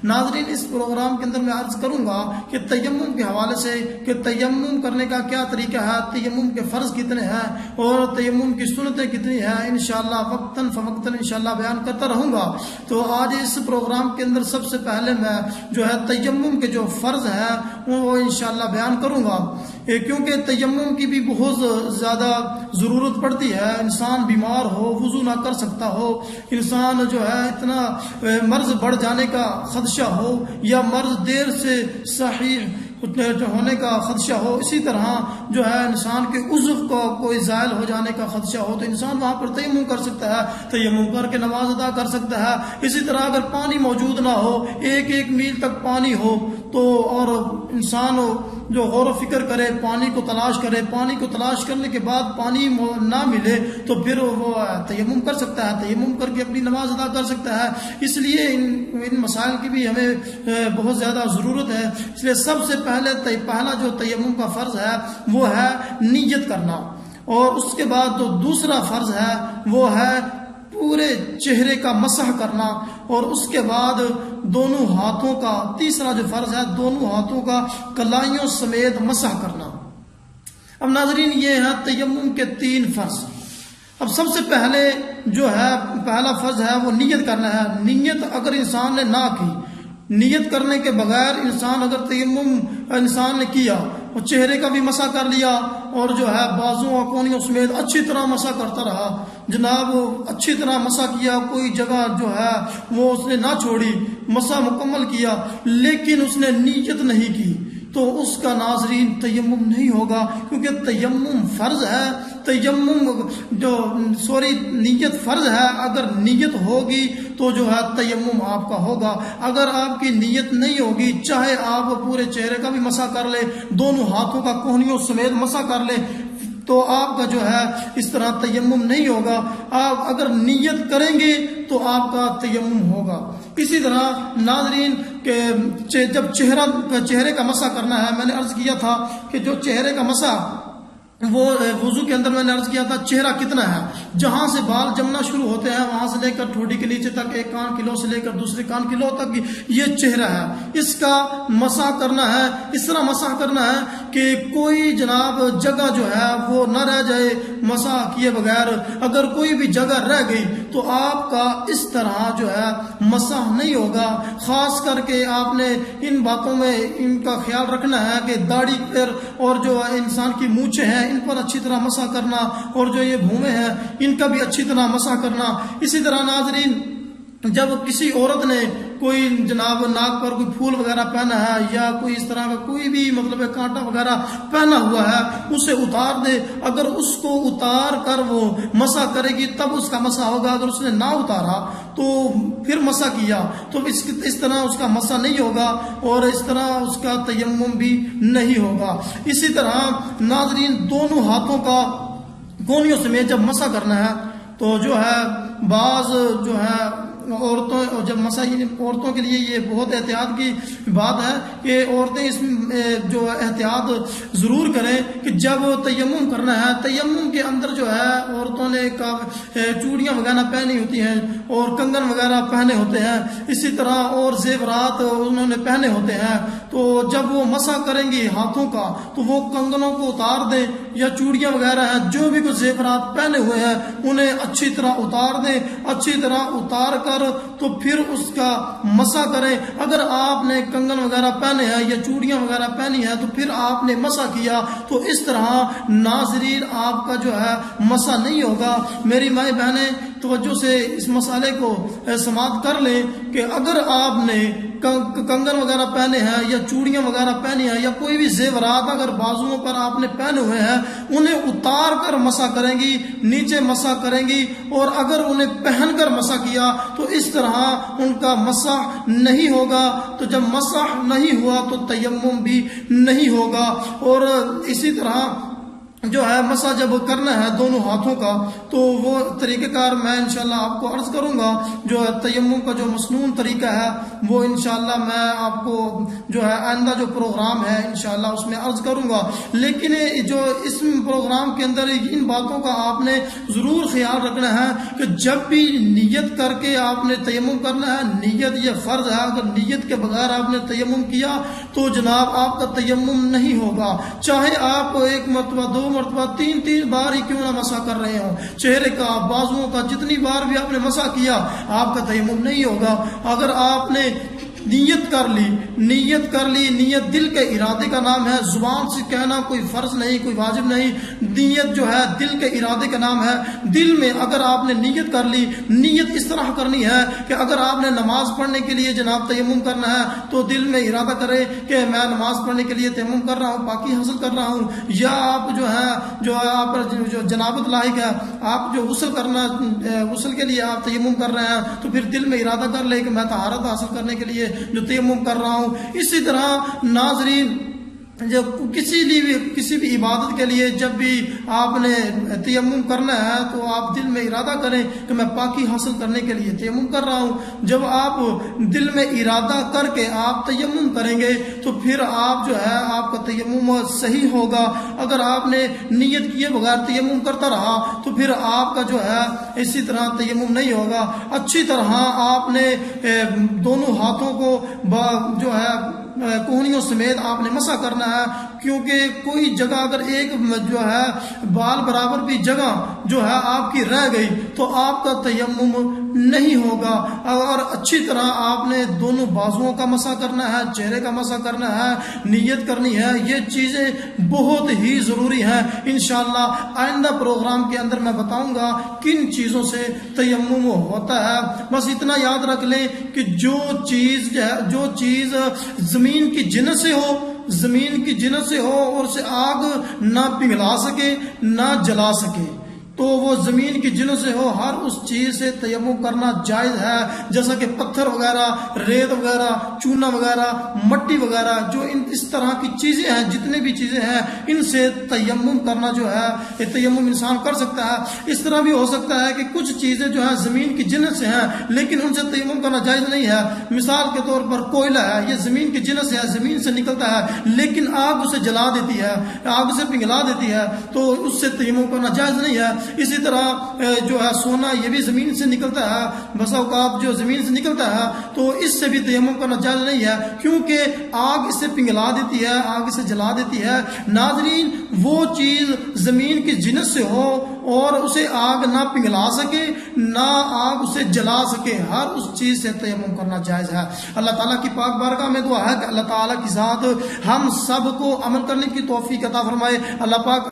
ناظرین اس پروگرام کے اندر میں عرض کروں گا کہ تیمم کے حوالے سے کہ تیمم کرنے کا کیا طریقہ ہے، تیمم کے فرض کتنے ہیں اور تیمم کی سنتیں کتنی ہیں، انشاءاللہ وقتاً فوقتاً انشاءاللہ بیان کرتا رہوں گا۔ تو آج اس پروگرام کے اندر سب سے پہلے میں جو ہے تیمم کے جو فرض ہے وہ انشاءاللہ بیان کروں گا، کیونکہ تیمم کی بھی بہت زیادہ ضرورت پڑتی ہے۔ انسان بیمار ہو، وضو نہ کر سکتا ہو، انسان جو ہے اتنا مرض بڑھ جانے کا خدشہ ہو یا مرض دیر سے صحیح ہونے کا خدشہ ہو، اسی طرح جو ہے انسان کے عضو کو کوئی زائل ہو جانے کا خدشہ ہو تو انسان وہاں پر تیمم کر سکتا ہے، تیمم کر کے نماز ادا کر سکتا ہے۔ اسی طرح اگر پانی موجود نہ ہو، ایک میل تک پانی ہو تو اور انسان جو غور و فکر کرے، پانی کو تلاش کرے، پانی کو تلاش کرنے کے بعد پانی نہ ملے تو پھر وہ تیمم کر سکتا ہے، تیمم کر کے اپنی نماز ادا کر سکتا ہے۔ اس لیے ان مسائل کی بھی ہمیں بہت زیادہ ضرورت ہے۔ اس لیے سب سے پہلا جو تیمم کا فرض ہے وہ ہے نیت کرنا، اور اس کے بعد جو دوسرا فرض ہے وہ ہے پورے چہرے کا مسح کرنا، اور اس کے بعد دونوں ہاتھوں کا، تیسرا جو فرض ہے دونوں ہاتھوں کا کلائیوں سمیت مسح کرنا۔ اب ناظرین یہ ہے تیمم کے 3 فرض۔ اب سب سے پہلے جو ہے پہلا فرض ہے وہ نیت کرنا ہے۔ نیت اگر انسان نے نہ کی، نیت کرنے کے بغیر انسان اگر تیمم انسان نے کیا اور چہرے کا بھی مسح کر لیا اور جو ہے بازوں اور کونیوں سمیت اچھی طرح مسح کرتا رہا، جناب اچھی طرح مسح کیا، کوئی جگہ جو ہے وہ اس نے نہ چھوڑی، مسح مکمل کیا، لیکن اس نے نیت نہیں کی تو اس کا ناظرین تیمم نہیں ہوگا، کیونکہ تیمم فرض ہے۔ نیت فرض ہے۔ اگر نیت ہوگی تو جو ہے تیمم آپ کا ہوگا۔ اگر آپ کی نیت نہیں ہوگی، چاہے آپ پورے چہرے کا بھی مسح کر لیں، دونوں ہاتھوں کا کوہنیوں سمیت مسح کر لیں، تو آپ کا جو ہے اس طرح تیمم نہیں ہوگا۔ آپ اگر نیت کریں گے تو آپ کا تیمم ہوگا۔ اسی طرح ناظرین کہ جب چہرے کا مسح کرنا ہے، میں نے عرض کیا تھا کہ جو چہرے کا مسح وہ وضو کے اندر میں نے عرض کیا تھا چہرہ کتنا ہے، جہاں سے بال جمنا شروع ہوتے ہیں وہاں سے لے کر ٹھوڑی کے نیچے تک، ایک کان کی لو سے لے کر دوسرے کان کی لو تک یہ چہرہ ہے، اس کا مسح کرنا ہے۔ اس طرح مسح کرنا ہے کہ کوئی جناب جگہ جو ہے وہ نہ رہ جائے مسح کیے بغیر۔ اگر کوئی بھی جگہ رہ گئی تو آپ کا اس طرح جو ہے مسح نہیں ہوگا۔ خاص کر کے آپ نے ان باتوں میں ان کا خیال رکھنا ہے کہ داڑھی پر اور جو انسان کی مونچھیں ہیں ان پر اچھی طرح مسح کرنا، اور جو یہ بھومیں ہیں ان کا بھی اچھی طرح مسح کرنا۔ اسی طرح ناظرین جب کسی عورت نے کوئی جناب ناک پر کوئی پھول وغیرہ پہنا ہے یا کوئی اس طرح کا کوئی بھی مطلب کانٹا وغیرہ پہنا ہوا ہے، اسے اتار دے۔ اگر اس کو اتار کر وہ مسح کرے گی تب اس کا مسح ہوگا، اگر اس نے نہ اتارا تو پھر مسح کیا تو اس طرح اس کا مسح نہیں ہوگا، اور اس طرح اس کا تیمم بھی نہیں ہوگا۔ اسی طرح ناظرین دونوں ہاتھوں کا کونیوں سمیت جب مسح کرنا ہے تو جو ہے بعض جو ہے عورتوں جب مسح عورتوں کے لیے یہ بہت احتیاط کی بات ہے کہ عورتیں اس جو احتیاط ضرور کریں کہ جب تیمم کرنا ہے، تیمم کے اندر جو ہے عورتوں نے چوڑیاں وغیرہ پہنی ہوتی ہیں اور کنگن وغیرہ پہنے ہوتے ہیں، اسی طرح اور زیورات انہوں نے پہنے ہوتے ہیں، تو جب وہ مسح کریں گی ہاتھوں کا تو وہ کنگنوں کو اتار دیں یا چوڑیاں وغیرہ ہیں جو بھی کچھ زیورات پہنے ہوئے ہیں انہیں اچھی طرح اتار دیں، اچھی طرح اتار کر تو پھر اس کا مسح کریں۔ اگر آپ نے کنگن وغیرہ پہنے ہیں یا چوڑیاں وغیرہ پہنی ہیں تو پھر آپ نے مسح کیا تو اس طرح ناظرین آپ کا جو ہے مسح نہیں ہوگا۔ میری مائیں بہنیں توجہ سے اس مسئلے کو سماعت کر لیں کہ اگر آپ نے کنگن وغیرہ پہنے ہیں یا چوڑیاں وغیرہ پہنی ہیں یا کوئی بھی زیورات اگر بازوؤں پر آپ نے پہنے ہوئے ہیں انہیں اتار کر مسح کریں گی، نیچے مسح کریں گی، اور اگر انہیں پہن کر مسح کیا تو اس طرح ان کا مسح نہیں ہوگا۔ تو جب مسح نہیں ہوا تو تیمم بھی نہیں ہوگا۔ اور اسی طرح جو ہے مسا جب کرنا ہے دونوں ہاتھوں کا تو وہ طریقہ کار میں انشاءاللہ آپ کو عرض کروں گا. جو ہے تیمم کا جو مسنون طریقہ ہے وہ انشاءاللہ میں آپ کو جو ہے آئندہ جو پروگرام ہے انشاءاللہ اس میں عرض کروں گا. لیکن جو اس پروگرام کے اندر ان باتوں کا آپ نے ضرور خیال رکھنا ہے کہ جب بھی نیت کر کے آپ نے تیمم کرنا ہے، نیت یہ فرض ہے. اگر نیت کے بغیر آپ نے تیمم کیا تو جناب آپ کا تیمم نہیں ہوگا، چاہے آپ ایک مرتبہ، دو مرتبہ، تین بار ہی کیوں نہ مسح کر رہے ہوں. چہرے کا، بازوؤں کا، جتنی بار بھی آپ نے مسح کیا آپ کا تیمم نہیں ہوگا. اگر آپ نے نیت کر لی، نیت دل کے ارادے کا نام ہے. زبان سے کہنا کوئی فرض نہیں، کوئی واجب نہیں. نیت جو ہے دل کے ارادے کا نام ہے. دل میں اگر آپ نے نیت کر لی، نیت اس طرح کرنی ہے کہ اگر آپ نے نماز پڑھنے کے لیے جناب تیمم کرنا ہے تو دل میں ارادہ کرے کہ میں نماز پڑھنے کے لیے تیمم کر رہا ہوں، پاکی حاصل کر رہا ہوں. یا آپ جو ہے آپ پر جو جنابت لاحق ہے، آپ جو غسل کے لیے آپ تیمم کر رہے ہیں تو پھر دل میں ارادہ کر لے کہ میں طہارت حاصل کرنے کے لیے جو تیمم کر رہا ہوں. اسی طرح ناظرین جب کسی بھی عبادت کے لیے جب بھی آپ نے تیمم کرنا ہے تو آپ دل میں ارادہ کریں کہ میں پاکی حاصل کرنے کے لیے تیمم کر رہا ہوں. جب آپ دل میں ارادہ کر کے آپ تیمم کریں گے تو پھر آپ جو ہے آپ کا تیمم صحیح ہوگا. اگر آپ نے نیت کیے بغیر تیمم کرتا رہا تو پھر آپ کا جو ہے اسی طرح تیمم نہیں ہوگا. اچھی طرح آپ نے دونوں ہاتھوں کو جو ہے کوہنیوں سمیت آپ نے مسح کرنا ہے، کیونکہ کوئی جگہ اگر ایک جو ہے بال برابر بھی جگہ جو ہے آپ کی رہ گئی تو آپ کا تیمم نہیں ہوگا. اور اچھی طرح آپ نے دونوں بازوؤں کا مسح کرنا ہے، چہرے کا مسح کرنا ہے، نیت کرنی ہے. یہ چیزیں بہت ہی ضروری ہیں. انشاءاللہ آئندہ پروگرام کے اندر میں بتاؤں گا کن چیزوں سے تیمم ہوتا ہے. بس اتنا یاد رکھ لیں کہ جو چیز زمین کی جنس سے ہو اور اسے آگ نہ پگھلا سکے نہ جلا سکے تو وہ زمین کی جنوں سے ہو، ہر اس چیز سے تیمم کرنا جائز ہے. جیسا کہ پتھر وغیرہ، ریت وغیرہ، چونا وغیرہ، مٹی وغیرہ، جو اس طرح کی چیزیں ہیں، جتنے بھی چیزیں ہیں ان سے تیمم کرنا جو ہے یہ تیمم انسان کر سکتا ہے. اس طرح بھی ہو سکتا ہے کہ کچھ چیزیں جو ہیں زمین کی جنس سے ہیں لیکن ان سے تیمم کرنا جائز نہیں ہے. مثال کے طور پر کوئلہ ہے، یہ زمین کی جنس سے ہے، زمین سے نکلتا ہے لیکن آگ اسے جلا دیتی ہے، آگ اسے پگھلا دیتی ہے تو اس سے تیمم کرنا جائز نہیں ہے. اسی طرح جو ہے سونا، یہ بھی زمین سے نکلتا ہے، بسا اوقات جو زمین سے نکلتا ہے تو اس سے بھی تیمم کرنا جائز نہیں ہے کیونکہ آگ اسے پگھلا دیتی ہے، آگ اسے جلا دیتی ہے. ناظرین وہ چیز زمین کی جنس سے ہو اور اسے آگ نہ پگھلا سکے نہ آگ اسے جلا سکے، ہر اس چیز سے تیمم کرنا جائز ہے. اللہ تعالیٰ کی پاک بارگاہ میں دعا ہے کہ اللہ تعالیٰ کی ذات ہم سب کو عمل کرنے کی توفیق عطا فرمائے. اللہ پاک